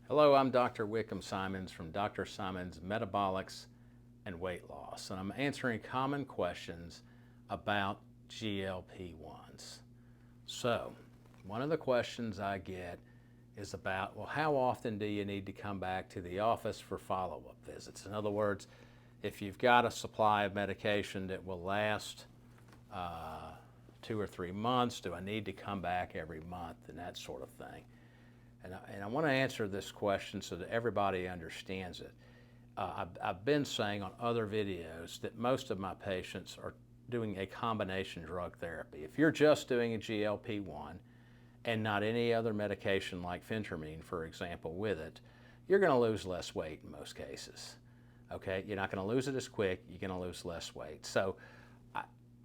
Hello, I'm Dr. Wickham Simons from Dr. Simons Metabolics and Weight Loss, and I'm answering common questions about GLP-1s. So, one of the questions I get is about, well, how often do you need to come back to the office for follow-up visits? In other words, if you've got a supply of medication that will last 2 or 3 months, do I need to come back every month and that sort of thing? And I want to answer this question so that everybody understands it. I've been saying on other videos that most of my patients are doing a combination drug therapy. If you're just doing a GLP-1 and not any other medication like phentermine, for example, with it, you're going to lose less weight in most cases. Okay, you're not going to lose it as quick, you're going to lose less weight. So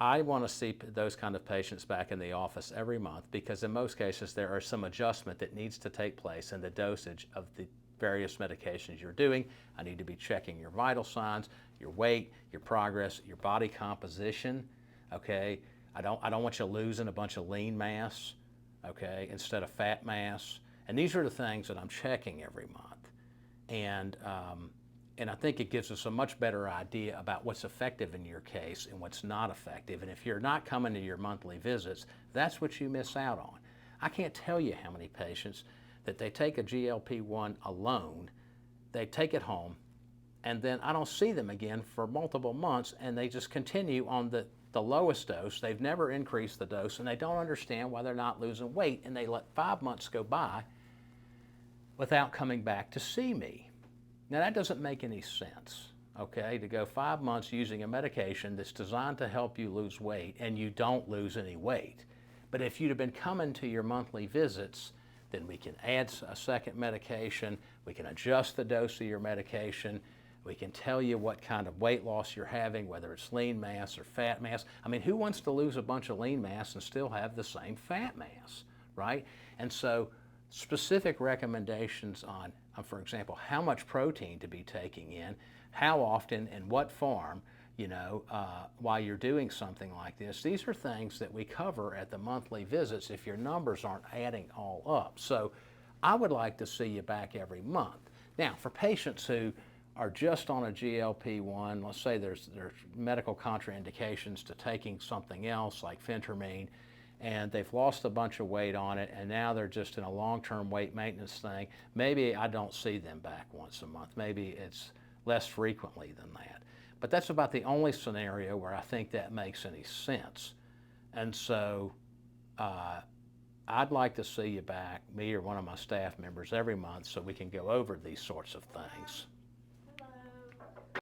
I want to see those kind of patients back in the office every month because in most cases there are some adjustment that needs to take place in the dosage of the various medications you're doing. I need to be checking your vital signs, your weight, your progress, your body composition. Okay, I don't want you losing a bunch of lean mass, okay, instead of fat mass. And these are the things that I'm checking every month. And I think it gives us a much better idea about what's effective in your case and what's not effective. And if you're not coming to your monthly visits, that's what you miss out on. I can't tell you how many patients that they take a GLP-1 alone, they take it home, and then I don't see them again for multiple months, and they just continue on the lowest dose. They've never increased the dose, and they don't understand why they're not losing weight, and they let 5 months go by without coming back to see me. Now that doesn't make any sense, okay, to go 5 months using a medication that's designed to help you lose weight and you don't lose any weight. But if you'd have been coming to your monthly visits, then we can add a second medication, we can adjust the dose of your medication, we can tell you what kind of weight loss you're having, whether it's lean mass or fat mass. I mean, who wants to lose a bunch of lean mass and still have the same fat mass, right? And so specific recommendations on, for example, how much protein to be taking in, how often, in what form, while you're doing something like this. These are things that we cover at the monthly visits if your numbers aren't adding all up. So I would like to see you back every month. Now, for patients who are just on a GLP-1, let's say there's medical contraindications to taking something else like phentermine, and they've lost a bunch of weight on it, and now they're just in a long-term weight maintenance thing, maybe I don't see them back once a month. Maybe it's less frequently than that. But that's about the only scenario where I think that makes any sense. And so I'd like to see you back, me or one of my staff members, every month so we can go over these sorts of things.